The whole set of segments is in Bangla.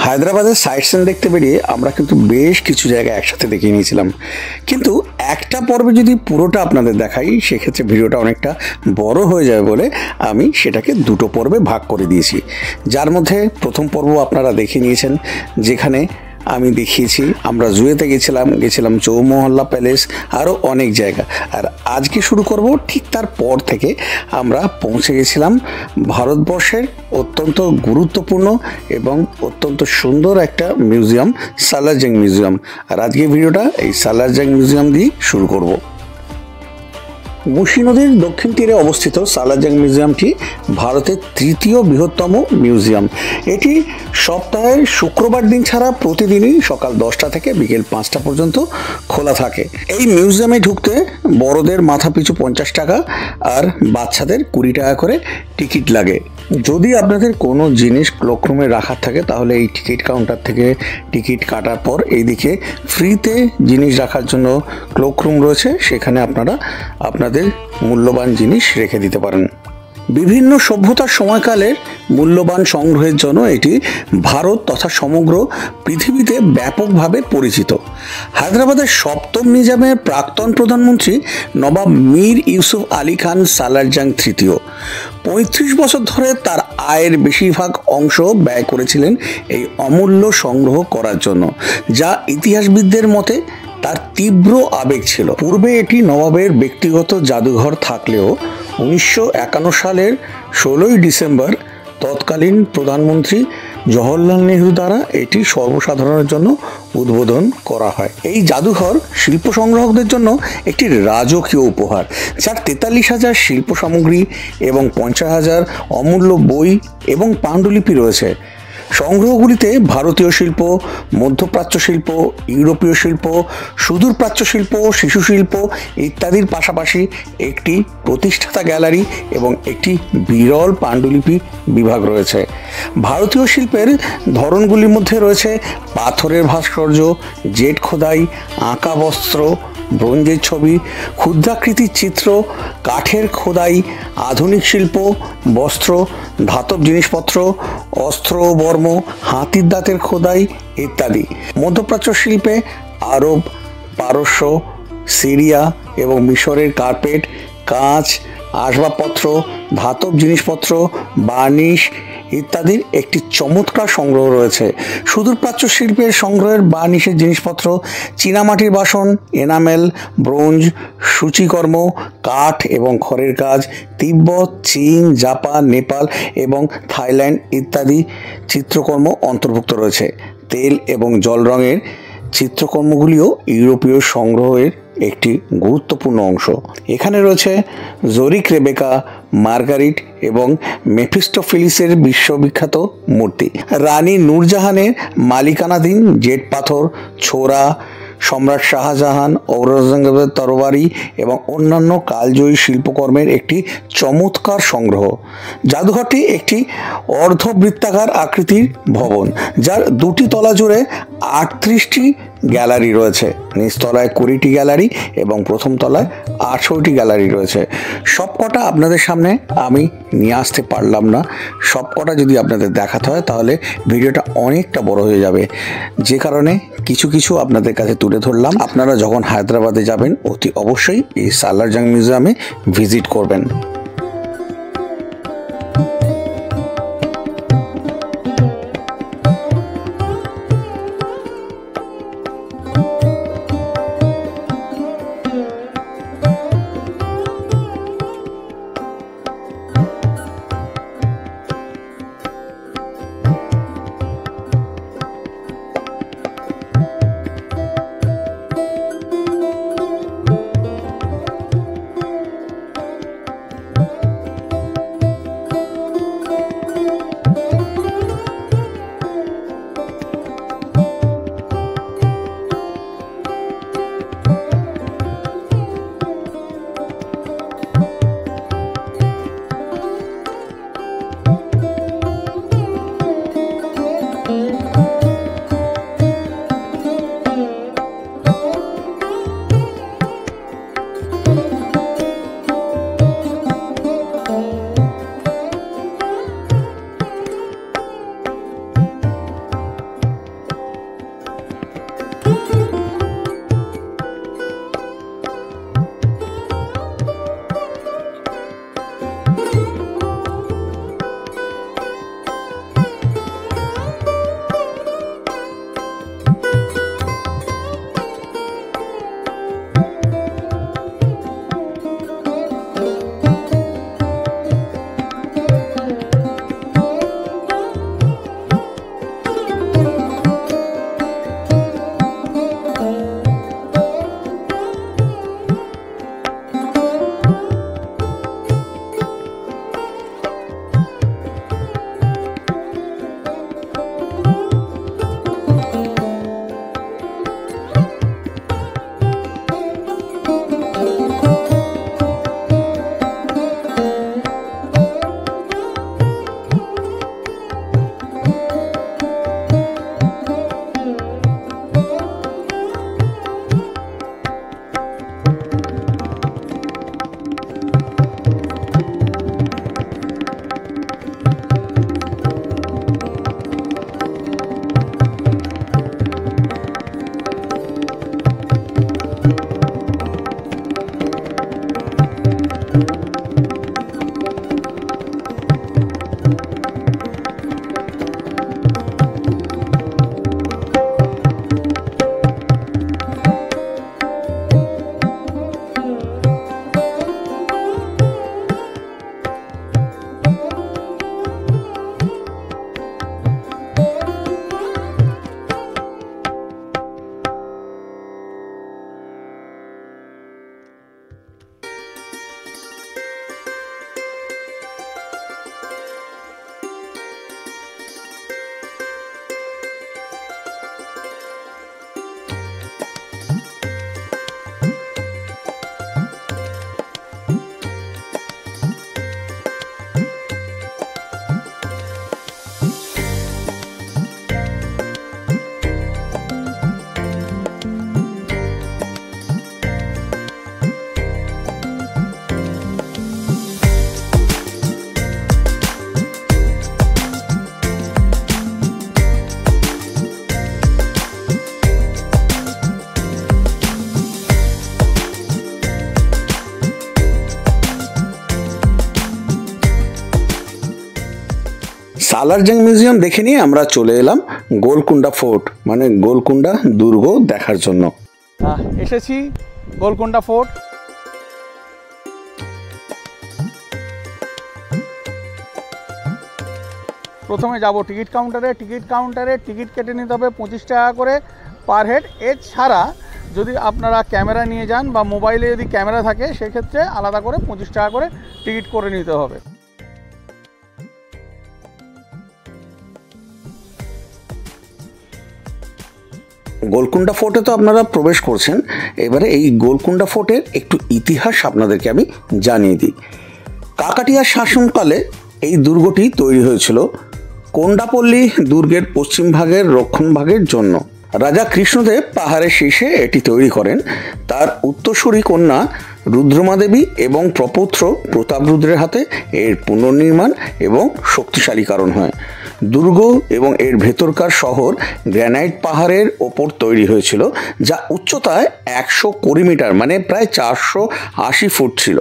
হায়দ্রাবাদের সাইট সিন দেখতে বেরিয়ে আমরা কিন্তু বেশ কিছু জায়গা একসাথে দেখিয়ে নিয়েছিলাম, কিন্তু একটা পর্বে যদি পুরোটা আপনাদের দেখাই সেক্ষেত্রে ভিডিওটা অনেকটা বড় হয়ে যাবে বলে আমি সেটাকে দুটো পর্বে ভাগ করে দিয়েছি। যার মধ্যে প্রথম পর্ব আপনারা দেখে নিয়েছেন, যেখানে আমি দেখিয়েছি আমরা জুয়েতে গেছিলাম চৌমহল্লা প্যালেস, আরও অনেক জায়গা। আর আজকে শুরু করব ঠিক তার পর থেকে আমরা পৌঁছে গেছিলাম ভারতবর্ষের অত্যন্ত গুরুত্বপূর্ণ এবং অত্যন্ত সুন্দর একটা মিউজিয়াম, সালারজাং মিউজিয়াম। আর আজকে ভিডিওটা এই সালারজাং মিউজিয়াম দিয়ে শুরু করব। মুসি নদীর দক্ষিণ তীরে অবস্থিত সালারজাং মিউজিয়ামটি ভারতের তৃতীয় বৃহত্তম মিউজিয়াম। এটি সপ্তাহের শুক্রবার দিন ছাড়া প্রতিদিনই সকাল 10টা থেকে বিকেল 5টা পর্যন্ত খোলা থাকে। এই মিউজিয়ামে ঢুকতে বড়দের মাথা পিছু 50 টাকা আর বাচ্চাদের 20 টাকা করে টিকিট লাগে। যদি আপনাদের কোনো জিনিস ক্লোকরুমে রাখার থাকে তাহলে এই টিকিট কাউন্টার থেকে টিকিট কাটার পর এইদিকে ফ্রিতে জিনিস রাখার জন্য ক্লোকরুম রয়েছে, সেখানে আপনারা আপনাদের মূল্যবান জিনিস রেখে দিতে পারেন। বিভিন্ন সভ্যতার সময়কালের মূল্যবান সংগ্রহের জন্য এটি ভারত তথা সমগ্র পৃথিবীতে ব্যাপকভাবে পরিচিত। হায়দ্রাবাদের সপ্তম নিজামের প্রাক্তন প্রধানমন্ত্রী নবাব মীর ইউসুফ আলী খান সালারজাং তৃতীয় 35 বছর ধরে তার আয়ের বেশিরভাগ অংশ ব্যয় করেছিলেন এই অমূল্য সংগ্রহ করার জন্য, যা ইতিহাসবিদদের মতে তার তীব্র আবেগ ছিল। পূর্বে এটি নবাবের ব্যক্তিগত জাদুঘর থাকলেও 1951 সালের 16ই ডিসেম্বর তৎকালীন প্রধানমন্ত্রী জওহরলাল নেহরু দ্বারা এটি সর্বসাধারণের জন্য উদ্বোধন করা হয়। এই জাদুঘর শিল্প সংগ্রাহকদের জন্য একটি রাজকীয় উপহার, যার 43,000 শিল্প সামগ্রী এবং 50,000 অমূল্য বই এবং পাণ্ডুলিপি রয়েছে। সংগ্রহগুলিতে ভারতীয় শিল্প, মধ্যপ্রাচ্য শিল্প, ইউরোপীয় শিল্প, সুদূর প্রাচ্য শিল্প, শিশু শিল্প ইত্যাদির পাশাপাশি একটি প্রতিষ্ঠাতা গ্যালারি এবং একটি বিরল পাণ্ডুলিপি বিভাগ রয়েছে। ভারতীয় শিল্পের ধরনগুলির মধ্যে রয়েছে পাথরের ভাস্কর্য, জেট খোদাই, আঁকা বস্ত্র, ব্রোঞ্জের ছবি, ক্ষুদ্রাকৃতির চিত্র, কাঠের খোদাই, আধুনিক শিল্প, বস্ত্র, ধাতব জিনিসপত্র, অস্ত্র বর্ম, হাতির দাঁতের খোদাই ইত্যাদি। মধ্যপ্রাচ্য শিল্পে আরব, পারস্য, সিরিয়া এবং মিশরের কার্পেট, কাঁচ, আসবাবপত্র, ধাতব জিনিসপত্র, বার্নিশ ইত্যাদির একটি চমৎকার সংগ্রহ রয়েছে। সুদূর প্রাচ্য শিল্পের সংগ্রহের বার্নিশের জিনিসপত্র, চীনামাটির বাসন, এনামেল, ব্রোঞ্জ, সূচিকর্ম, কাঠ এবং খড়ের কাজ, তিব্বত, চীন, জাপান, নেপাল এবং থাইল্যান্ড ইত্যাদি চিত্রকর্ম অন্তর্ভুক্ত রয়েছে। তেল এবং জল রঙের চিত্রকর্মগুলিও ইউরোপীয় সংগ্রহের একটি গুরুত্বপূর্ণ অংশ। এখানে রয়েছে জোরিক রেবেকা, মার্গারিট এবং মেফিস্টোফেলিসের বিশ্ববিখ্যাত মূর্তি, রানী নূরজাহানের মালিকানাধীন জেট পাথর, ছোরা, সম্রাট শাহজাহান, ঔরঙ্গজেবের তরবারি এবং অন্যান্য কালজয়ী শিল্পকর্মের একটি চমৎকার সংগ্রহ। জাদুঘরটি একটি অর্ধবৃত্তাকার আকৃতির ভবন, যার দুটি তলা জুড়ে 38টি গ্যালারি রয়েছে। নিচতলায় 20টি গ্যালারি এবং প্রথম তলায় 18টি গ্যালারি রয়েছে। সবকটা আপনাদের সামনে আমি নিয়ে আসতে পারলাম না, সবকটা যদি আপনাদের দেখাতে হয় তাহলে ভিডিওটা অনেকটা বড় হয়ে যাবে, যে কারণে কিছু কিছু আপনাদের কাছে তুলে ধরলাম। আপনারা যখন হায়দ্রাবাদে যাবেন অতি অবশ্যই এই সালারজাং মিউজিয়ামে ভিজিট করবেন। সালারজাং মিউজিয়াম দেখে নিয়ে আমরা চলে এলাম গোলকুন্ডা ফোর্ট মানে গোলকুন্ডা দুর্গ দেখার জন্য। এসেছি গোলকুন্ডা ফোর্ট। প্রথমে যাব টিকিট কাউন্টারে টিকিট কেটে নিতে হবে 25 টাকা করে পার হেড। এছাড়া যদি আপনারা ক্যামেরা নিয়ে যান বা মোবাইলে যদি ক্যামেরা থাকে সেক্ষেত্রে আলাদা করে 25 টাকা করে টিকিট করে নিতে হবে। গোলকুন্ডা ফোর্টে তো আপনারা প্রবেশ করছেন, এবারে এই গোলকুন্ডা ফোর্টের একটু ইতিহাস আপনাদেরকে আমি জানিয়ে দিই। কাকাটিয়ার শাসনকালে এই দুর্গটি তৈরি হয়েছিল কোন্ডাপল্লী দুর্গের পশ্চিম ভাগের রক্ষণ ভাগের জন্য। রাজা কৃষ্ণদেব পাহাড়ের শীর্ষে এটি তৈরি করেন। তার উত্তরসূরি কন্যা রুদ্রমা দেবী এবং প্রপৌত্র প্রতাপরুদ্রের হাতে এর পুনর্নির্মাণ এবং শক্তিশালীকরণ হয়। দুর্গ এবং এর ভেতরকার শহর গ্রানাইট পাহাড়ের ওপর তৈরি হয়েছিল, যা উচ্চতায় 120 মিটার মানে প্রায় 480 ফুট ছিল।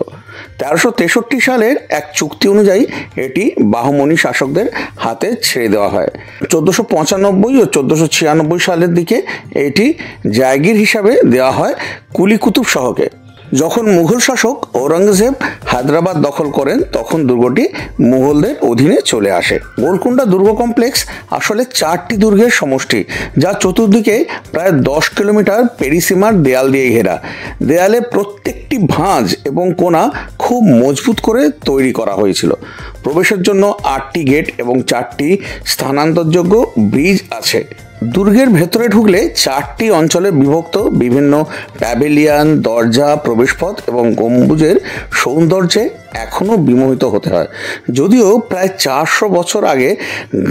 1363 সালের এক চুক্তি অনুযায়ী এটি বাহমনি শাসকদের হাতে ছেড়ে দেওয়া হয়। 1495 ও 1496 সালের দিকে এটি জায়গির হিসাবে দেওয়া হয় কুলি কুতুব শাহকে। যখন মুঘল শাসক ঔরঙ্গজেব হায়দ্রাবাদ দখল করেন তখন দুর্গটি মুঘলদের অধীনে চলে আসে। গোলকুন্ডা দুর্গ কমপ্লেক্স আসলে 4টি দুর্গের সমষ্টি, যা চতুর্দিকে প্রায় 10 কিলোমিটার পেরিসীমার দেয়াল দিয়ে ঘেরা। দেয়ালে প্রত্যেকটি ভাঁজ এবং কোণা খুব মজবুত করে তৈরি করা হয়েছিল। প্রবেশের জন্য 8টি গেট এবং 4টি স্থানান্তরযোগ্য ব্রিজ আছে। দুর্গের ভেতরে ঢুকলে 4টি অঞ্চলে বিভক্ত বিভিন্ন প্যাভিলিয়ন, দরজা, প্রবেশপথ এবং গম্বুজের সৌন্দর্যে এখনও বিমোহিত হতে হয়। যদিও প্রায় 400 বছর আগে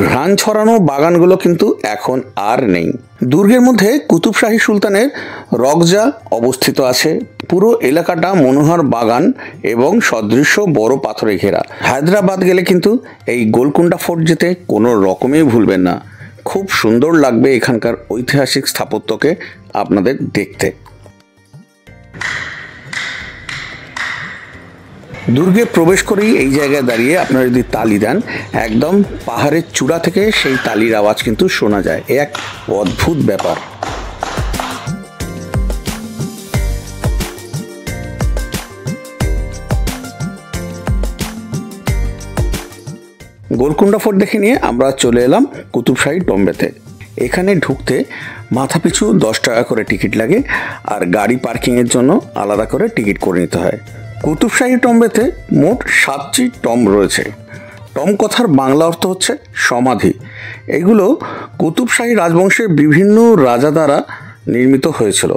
ঘ্রাণ ছড়ানো বাগানগুলো কিন্তু এখন আর নেই। দুর্গের মধ্যে কুতুবশাহী সুলতানের রকজা অবস্থিত আছে। পুরো এলাকাটা মনোহর বাগান এবং সদৃশ্য বড় পাথরে ঘেরা। হায়দ্রাবাদ গেলে কিন্তু এই গোলকুন্ডা ফোর্ট যেতে কোনো রকমেই ভুলবেন না। খুব সুন্দর লাগবে এখানকার ঐতিহাসিক স্থাপত্যকে আপনাদের দেখতে। দুর্গে প্রবেশ করেই এই জায়গায় দাঁড়িয়ে আপনারা যদি তালি দেন, একদম পাহাড়ের চূড়া থেকে সেই তালির আওয়াজ কিন্তু শোনা যায়। এক অদ্ভুত ব্যাপার। গোলকুন্ডা ফোর্ট দেখে নিয়ে আমরা চলে এলাম কুতুবশাহী টম্বেতে। এখানে ঢুকতে মাথাপিছু 10 টাকা করে টিকিট লাগে, আর গাড়ি পার্কিংয়ের জন্য আলাদা করে টিকিট করে নিতে হয়। কুতুবশাহী টম্বেতে মোট 7টি টম্ব রয়েছে। টম্ব কথার বাংলা অর্থ হচ্ছে সমাধি। এগুলো কুতুবশাহী রাজবংশের বিভিন্ন রাজা দ্বারা নির্মিত হয়েছিল,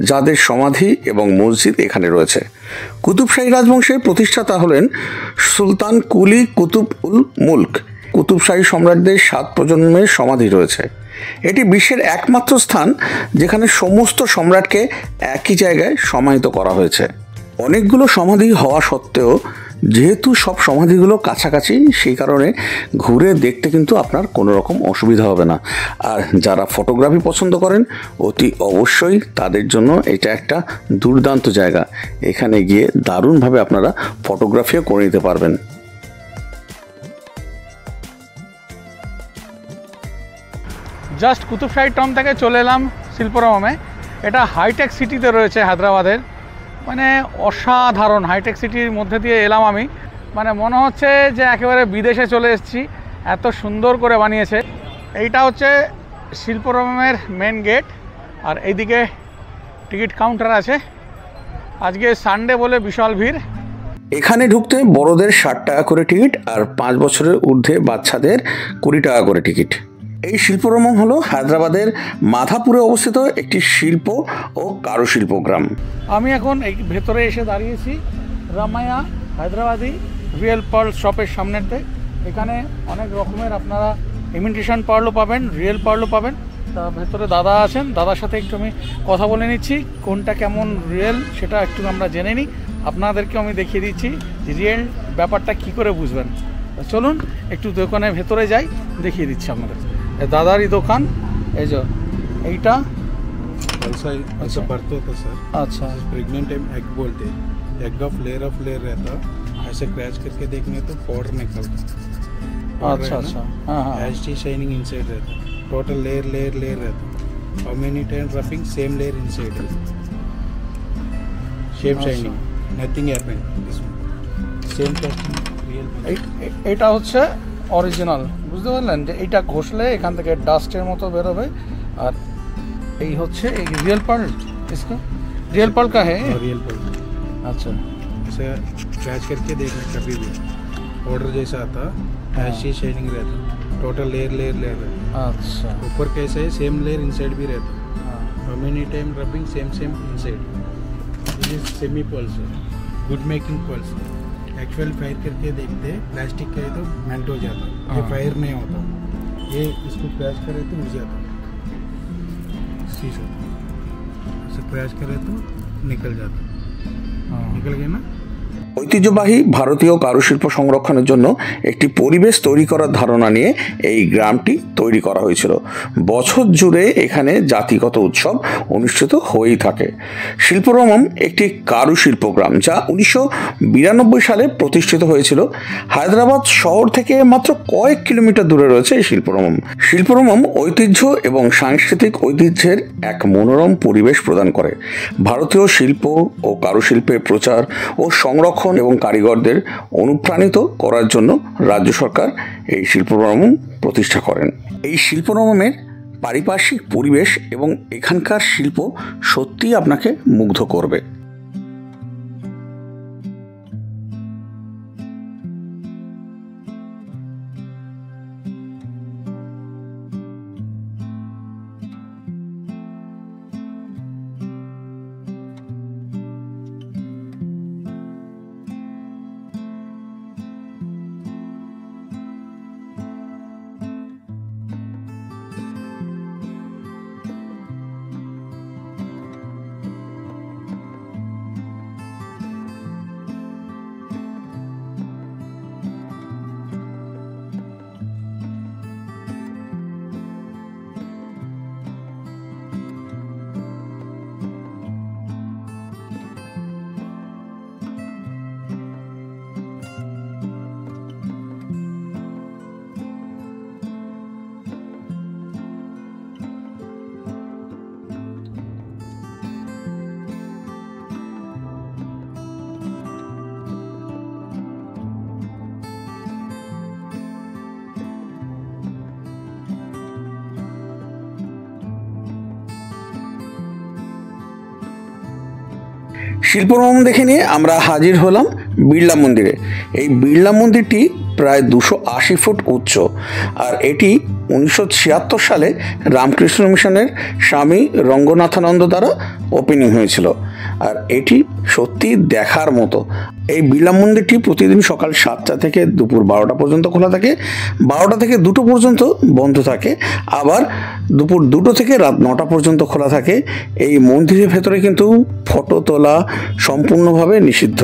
যাদের সমাধি এবং মসজিদ এখানে রয়েছে। কুতুবশাহী রাজবংশের প্রতিষ্ঠাতা হলেন সুলতান কুলি কুতুব উল মুলক। কুতুবশাহী সম্রাটদের 7 প্রজন্মের সমাধি রয়েছে। এটি বিশ্বের একমাত্র স্থান যেখানে সমস্ত সম্রাটকে একই জায়গায় সমাহিত করা হয়েছে। অনেকগুলো সমাধি হওয়া সত্ত্বেও যেহেতু সব সমাধিগুলো কাছাকাছি, সেই কারণে ঘুরে দেখতে কিন্তু আপনার কোনো রকম অসুবিধা হবে না। আর যারা ফটোগ্রাফি পছন্দ করেন অতি অবশ্যই তাদের জন্য এটা একটা দুর্দান্ত জায়গা। এখানে গিয়ে দারুণভাবে আপনারা ফটোগ্রাফিও করে নিতে পারবেন। জাস্ট কুতুবশাহী টম্ব থেকে চলে এলাম শিল্পরামে। এটা হাইটেক সিটিতে রয়েছে হায়দ্রাবাদের, মানে অসাধারণ হাইটেক সিটির মধ্যে দিয়ে এলাম আমি। মানে মনে হচ্ছে যে একেবারে বিদেশে চলে এসেছি, এত সুন্দর করে বানিয়েছে। এইটা হচ্ছে শিল্পরামের মেন গেট, আর এইদিকে টিকিট কাউন্টার আছে। আজকে সানডে বলে বিশাল ভিড়। এখানে ঢুকতে বড়দের 60 টাকা করে টিকিট, আর 5 বছরের ঊর্ধ্বে বাচ্চাদের 20 টাকা করে টিকিট। এই শিল্পরাম হলো হায়দ্রাবাদের মাধাপুরে অবস্থিত একটি শিল্প ও কারুশিল্প গ্রাম। আমি এখন এই ভেতরে এসে দাঁড়িয়েছি রামায়া হায়দ্রাবাদি রিয়েল পার্ল শপের সামনেতে। এখানে অনেক রকমের আপনারা ইমিটেশন পার্লও পাবেন, রিয়েল পার্লও পাবেন। তা ভেতরে দাদা আছেন, দাদার সাথে একটু আমি কথা বলে নিচ্ছি, কোনটা কেমন রিয়েল সেটা একটু আমরা জেনে নিই। আপনাদেরকেও আমি দেখিয়ে দিচ্ছি রিয়েল ব্যাপারটা কি করে বুঝবেন। চলুন একটু দোকানের ভেতরে যাই, দেখিয়ে দিচ্ছি আপনাদের। দাদারই দোকান, এই যে এইটা ऐसा बर्थ होता सर। अच्छा, प्रेग्नेंट एग बोलते, एग ऑफ लेयर रहता, ऐसे क्रैच करके देखने तो पाउडर निकलता। अच्छा अच्छा हाँ हाँ एच डी शाइनिंग इनसाइड रहता है, टोटल लेयर लेयर लेयर रहता है। How many time roughing same layer inside रहता है, shape shining nothing happened this same casting real. এটা হচ্ছে অরিজিনাল, বুঝতে পারলেন যে এটা ঘষলে এখান থেকে ডাস্টের মতো বেরোবে। আর এই হচ্ছে এই রিয়েল পার্ল, इसका रियल पर्ल का है। रियल पर्ल अच्छा इसे स्क्रैच करके देखना कभी भी ऑर्डर जैसा आता एच डी शाइनिंग रहता, टोटल लेयर लेयर लेयर रहता। अच्छा ऊपर कैसे है सेम लेयर इनसाइड भी रहता। हाँ how many time rubbing same same inside. This is semi pulse, good making pulse. Actual fire करके देखते हैं, प्लास्टिक का है तो मेल्ट हो जाता, ये हाँ। फायर नहीं होता। ये इसको क्रैश करे तो उड़ जाता, शीशा इसे क्रैश करे तो निकल जाता। हाँ निकल गया ना। ঐতিহ্যবাহী ভারতীয় কারুশিল্প সংরক্ষণের জন্য একটি পরিবেশ তৈরি করার ধারণা নিয়ে এই গ্রামটি তৈরি করা হয়েছিল। বছর জুড়ে এখানে জাতিগত উৎসব অনুষ্ঠিত হয়েই থাকে। শিল্পরমম একটি কারুশিল্প গ্রাম, যা 1992 সালে প্রতিষ্ঠিত হয়েছিল। হায়দ্রাবাদ শহর থেকে মাত্র কয়েক কিলোমিটার দূরে রয়েছে এই শিল্পরমম। শিল্পরমম ঐতিহ্য এবং সাংস্কৃতিক ঐতিহ্যের এক মনোরম পরিবেশ প্রদান করে। ভারতীয় শিল্প ও কারুশিল্পের প্রচার ও সংরক্ষণ এবং কারিগরদের অনুপ্রাণিত করার জন্য রাজ্য সরকার এই শিল্পরমম প্রতিষ্ঠা করেন। এই শিল্পরমমের পারিপার্শ্বিক পরিবেশ এবং এখানকার শিল্প সত্যিই আপনাকে মুগ্ধ করবে। শিল্পরমম দেখে নিয়ে আমরা হাজির হলাম বিড়লা মন্দিরে। এই বিড়লা মন্দিরটি প্রায় 280 ফুট উচ্চ, আর এটি 1976 সালে রামকৃষ্ণ মিশনের স্বামী রঙ্গনাথানন্দ দ্বারা ওপেনিং হয়েছিল। আর এটি সত্যি দেখার মতো। এই বিড়লা মন্দিরটি প্রতিদিন সকাল 7টা থেকে দুপুর 12টা পর্যন্ত খোলা থাকে, 12টা থেকে 2টো পর্যন্ত বন্ধ থাকে, আবার দুপুর 2টো থেকে রাত 9টা পর্যন্ত খোলা থাকে। এই মন্দিরের ভেতরে কিন্তু ফটো তোলা সম্পূর্ণভাবে নিষিদ্ধ।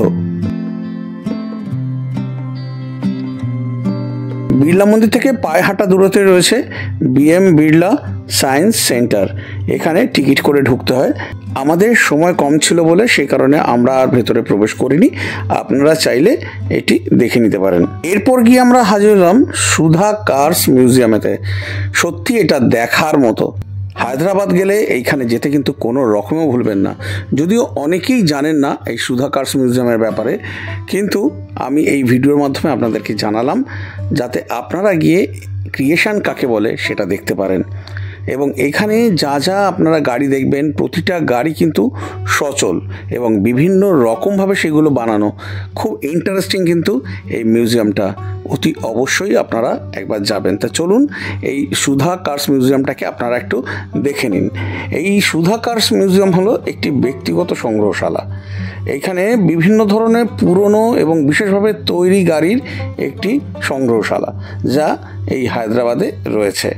বিড়লা মন্দির থেকে পায়ে হাঁটা দূরত্বে রয়েছে বিএম বিড়লা সায়েন্স সেন্টার। এখানে টিকিট করে ঢুকতে হয়। আমাদের সময় কম ছিল বলে সেই কারণে আমরা আর ভেতরে প্রবেশ করিনি। আপনারা চাইলে এটি দেখে নিতে পারেন। এরপর গিয়ে আমরা হাজির হলাম সুধা কার্স মিউজিয়ামেতে। সত্যি এটা দেখার মতো। হায়দ্রাবাদ গেলে এইখানে যেতে কিন্তু কোনো রকমও ভুলবেন না। যদিও অনেকেই জানেন না এই সুধা কার্স মিউজিয়ামের ব্যাপারে, কিন্তু আমি এই ভিডিওর মাধ্যমে আপনাদেরকে জানালাম যাতে আপনারা গিয়ে ক্রিয়েশন কাকে বলে সেটা দেখতে পারেন। এবং এখানে যা যা আপনারা গাড়ি দেখবেন, প্রতিটা গাড়ি কিন্তু সচল এবং বিভিন্ন রকমভাবে সেগুলো বানানো। খুব ইন্টারেস্টিং কিন্তু এই মিউজিয়ামটা। অতি অবশ্যই আপনারা একবার যাবেন। তা চলুন এই সুধা কার্স মিউজিয়ামটাকে আপনারা একটু দেখে নিন। এই সুধা কার্স মিউজিয়াম হলো একটি ব্যক্তিগত সংগ্রহশালা। এইখানে বিভিন্ন ধরনের পুরনো এবং বিশেষভাবে তৈরি গাড়ির একটি সংগ্রহশালা, যা এই হায়দ্রাবাদে রয়েছে।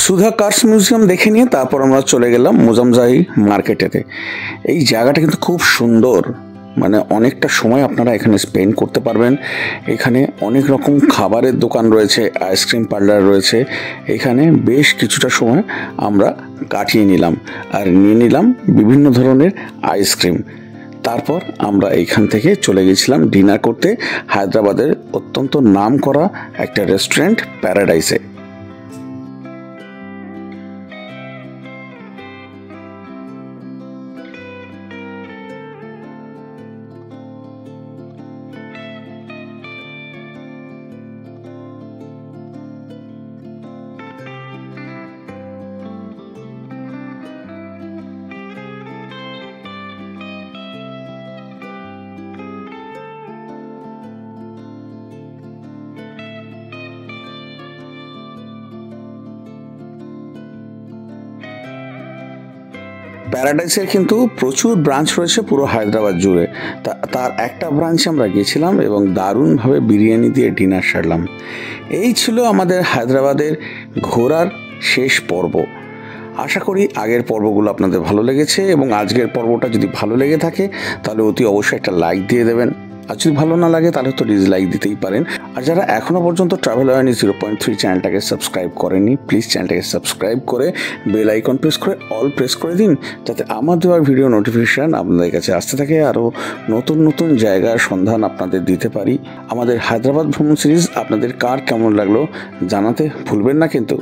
সুধা কার্স মিউজিয়াম দেখে নিয়ে তারপর আমরা চলে গেলাম মোজামজাহি মার্কেটেতে। এই জায়গাটা কিন্তু খুব সুন্দর, মানে অনেকটা সময় আপনারা এখানে স্পেন্ড করতে পারবেন। এখানে অনেক রকম খাবারের দোকান রয়েছে, আইসক্রিম পার্লার রয়েছে। এখানে বেশ কিছুটা সময় আমরা কাটিয়ে নিলাম আর নিয়ে নিলাম বিভিন্ন ধরনের আইসক্রিম। তারপর আমরা এইখান থেকে চলে গেছিলাম ডিনার করতে হায়দ্রাবাদের অত্যন্ত নামকরা একটা রেস্টুরেন্ট প্যারাডাইসে। প্যারাডাইসের কিন্তু প্রচুর ব্রাঞ্চ রয়েছে পুরো হায়দ্রাবাদ জুড়ে। তার একটা ব্রাঞ্চে আমরা গিয়েছিলাম এবং দারুণভাবে বিরিয়ানি দিয়ে ডিনার সারলাম। এই ছিল আমাদের হায়দ্রাবাদের ঘোরার শেষ পর্ব। আশা করি আগের পর্বগুলো আপনাদের ভালো লেগেছে এবং আজকের পর্বটা যদি ভালো লেগে থাকে তাহলে অতি অবশ্যই একটা লাইক দিয়ে দেবেন, আর যদি ভালো না লাগে তাহলে তো ডিসলাইক দিতেই পারেন। আর যারা এখনও পর্যন্ত ট্রাভেল অ্যাওয়ারনেস 0.3 চ্যানেলটাকে সাবস্ক্রাইব করেননি, প্লিজ চ্যানেলটাকে সাবস্ক্রাইব করে বেল আইকন প্রেস করে অল প্রেস করে দিন, যাতে আমার দেওয়ার ভিডিও নোটিফিকেশান আপনাদের কাছে আসতে থাকে, আরও নতুন নতুন জায়গার সন্ধান আপনাদের দিতে পারি। আমাদের হায়দ্রাবাদ ভ্রমণ সিরিজ আপনাদের কার কেমন লাগলো জানাতে ভুলবেন না কিন্তু।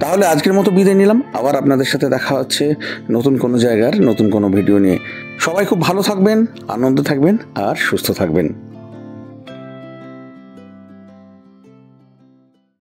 তাহলে আজকের মতো বিদায় নিলাম, আবার আপনাদের সাথে দেখা হচ্ছে নতুন কোনো জায়গার নতুন কোনো ভিডিও নিয়ে। সবাই খুব ভালো থাকবেন, আনন্দে থাকবেন আর সুস্থ থাকবেন।